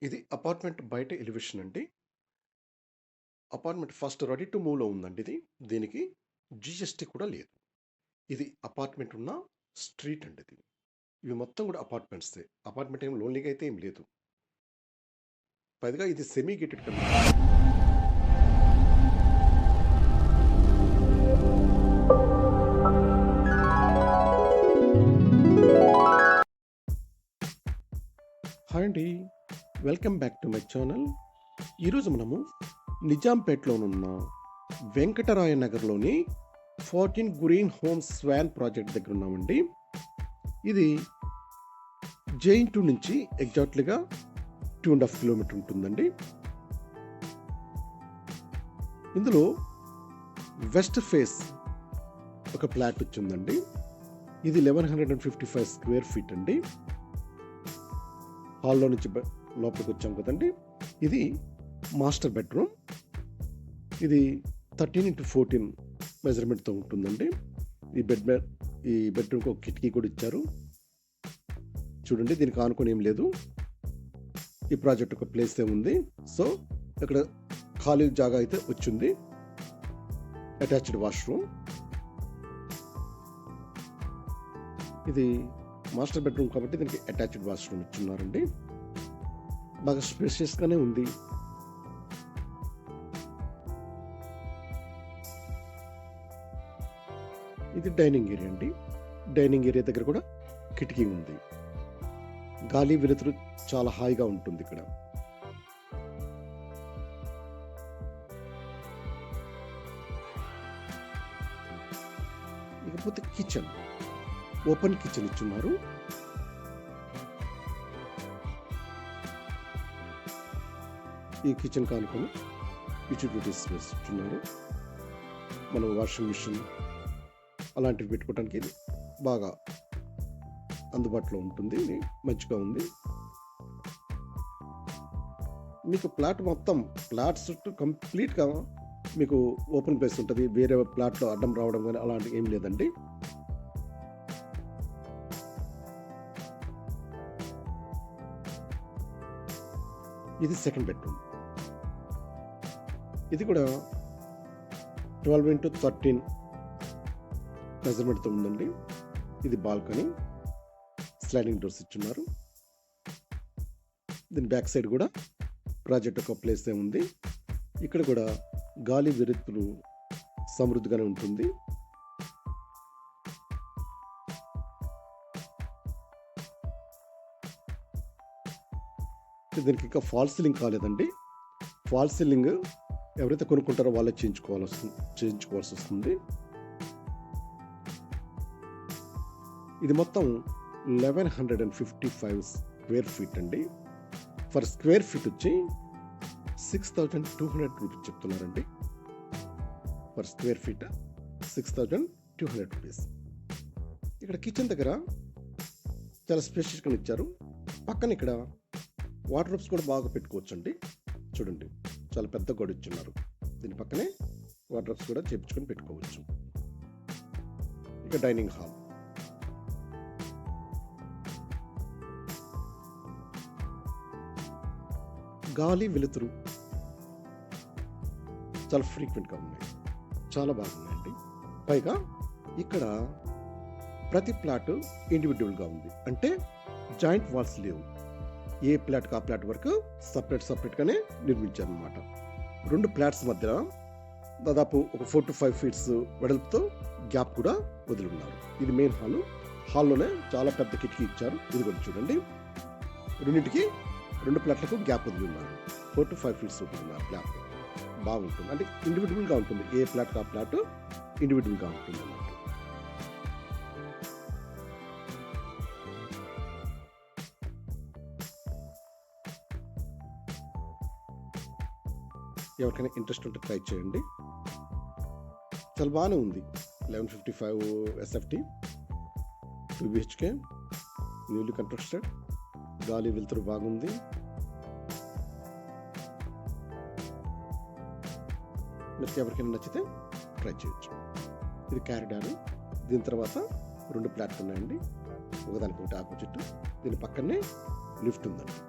ఇది అపార్ట్మెంట్ బయట ఎలివేషన్ అండి. అపార్ట్మెంట్ ఫస్ట్ రెడీ టు మూవ్‌లో ఉందండి ఇది. దీనికి జీఎస్టీ కూడా లేదు. ఇది అపార్ట్మెంట్ ఉన్న స్ట్రీట్ అండి ఇది. ఇవి మొత్తం కూడా అపార్ట్మెంట్సే. అపార్ట్మెంట్ ఏం లోన్‌లీగా అయితే ఏం లేదు. పైగా ఇది సెమీ గేటెడ్ కమ్యూనిటీ. హాయ్ అండి. Welcome back to my channel. ఈరోజు మనము నిజాంపేటలోనున్న వెంకటరాయ నగర్‌లోని 14 గ్రీన్ హోమ్స్ స్వాన్ ప్రాజెక్ట్ దగ్గర ఉన్నామండి. ఇది జే.ఎన్.2 నుంచి ఎగ్జాక్ట్‌లీగా 2.5 కిలోమీటర్ ఉంటుందండి. ఇందులో వెస్ట్ ఫేస్ ఒక ఫ్లాట్ వచ్చిందండి. ఇది 1155 స్క్వేర్ ఫీట్ అండి. హాల్‌లో నుంచి లోపలికి వచ్చాం కదండి. ఇది మాస్టర్ బెడ్రూమ్. ఇది 13x14 మెజర్మెంట్‌తో ఉంటుందండి. ఈ బెడ్రూమ్‌కి ఒక కిటికీ కూడా ఇచ్చారు. చూడండి, దీనికి ఆనుకొని ఏం లేదు. ఈ ప్రాజెక్ట్ ఒక ప్లేసే ఉంది. సో ఇక్కడ ఖాళీ జాగా అయితే వచ్చింది. Attached washroom. ఇది మాస్టర్ బెడ్రూమ్ కాబట్టి దీనికి అటాచ్డ్ వాష్రూమ్ ఇచ్చున్నారండి. బాగా స్పేషియస్గానే ఉంది. ఇది డైనింగ్ ఏరియా అండి. డైనింగ్ ఏరియా దగ్గర కూడా కిటికీ ఉంది. గాలి వెలుతురు చాలా హాయిగా ఉంటుంది ఇక్కడ. ఇకపోతే కిచెన్, ఓపెన్ కిచెన్ ఇచ్చున్నారు. ఈ కిచెన్ కానుకొని యూటిలిటీ స్పేస్ ఇచ్చున్నారు. మనం వాషింగ్ మిషన్ అలాంటివి పెట్టుకోవడానికి ఇది బాగా అందుబాటులో ఉంటుంది. ఇది మంచిగా ఉంది. మీకు ప్లాట్ మొత్తం ఫ్లాట్స్ చుట్టూ కంప్లీట్గా మీకు ఓపెన్ ప్లేస్ ఉంటుంది. వేరే ప్లాట్లో అడ్డం రావడం కానీ అలాంటివి ఏం లేదండి. ఇది సెకండ్ బెడ్రూమ్. ఇది కూడా 12x13 మెజర్మెంట్తో ఉందండి. ఇది బాల్కనీ, స్లైడింగ్ డోర్స్ ఇచ్చున్నారు. దీని బ్యాక్ సైడ్ కూడా ప్రాజెక్ట్ ఒక ప్లేసే ఉంది. ఇక్కడ కూడా గాలి వెలుతురు సమృద్ధిగానే ఉంటుంది. దీనికి ఇంకా ఫాల్ సీలింగ్ కాలేదండి. ఫాల్ సీలింగ్ ఎవరైతే కొనుక్కుంటారో వాళ్ళే చేయించుకోవాల్సి వస్తుంది. ఇది మొత్తం 1155 స్క్వేర్ ఫీట్ అండి. ఫర్ స్క్వేర్ ఫీట్ వచ్చి 6200 రూపీస్ చెప్తున్నారండి. For square feet 6200 rupees. ఇక్కడ కిచెన్ దగ్గర చాలా స్పేషియస్గా ఇచ్చారు. పక్కన ఇక్కడ వార్డ్రోబ్స్ కూడా బాగా పెట్టుకోవచ్చు అండి. చూడండి, చాలా పెద్ద గోడ ఇచ్చున్నారు. దీని పక్కనే వార్డ్రోబ్స్ కూడా చేపించుకొని పెట్టుకోవచ్చు. ఇక డైనింగ్ హాల్. గాలి వెలుతురు చాలా ఫ్రీక్వెంట్గా ఉన్నాయి. చాలా బాగున్నాయండి. పైగా ఇక్కడ ప్రతి ప్లాట్ ఇండివిజువల్గా ఉంది. అంటే జాయింట్ వాల్స్ లేవు. ఏ ప్లాట్కి ఆ ప్లాట్ వరకు సపరేట్గానే నిర్మించారనమాట. 2 ప్లాట్స్ మధ్య దాదాపు ఒక 4 to 5 ఫీట్స్ వెడల్పుతో గ్యాప్ కూడా వదిలి ఉన్నారు. ఇది మెయిన్ హాల్. హాల్లోనే చాలా పెద్ద కిటికీ ఇచ్చారు. ఇది కూడా చూడండి, రెండింటికి 2 ప్లాట్లకు గ్యాప్ వదిలి ఉన్నారు. 4 to 5 ఫీట్స్ వదిలి ఉన్నారు గ్యాప్. బాగుంటుంది. అంటే ఇండివిజువల్గా ఉంటుంది. ఏ ప్లాట్కి ఆ ప్లాట్ ఇండివిజువల్గా ఉంటుంది అన్నమాట. ఎవరికైనా ఇంట్రెస్ట్ ఉంటే ట్రై చేయండి. చాలా బాగానే ఉంది. 1155 SFT 2 BHK న్యూలీ కన్స్ట్రక్టెడ్. గాలి వెలుతురు బాగుంది. మీకు ఎవరికైనా నచ్చితే ట్రై చేయొచ్చు. ఇది క్యారిడార్. దీని తర్వాత 2 ప్లాట్లు ఉన్నాయండి. ఒకదానికి ఒకటి ఆపోజిట్. దీని పక్కనే లిఫ్ట్ ఉందండి.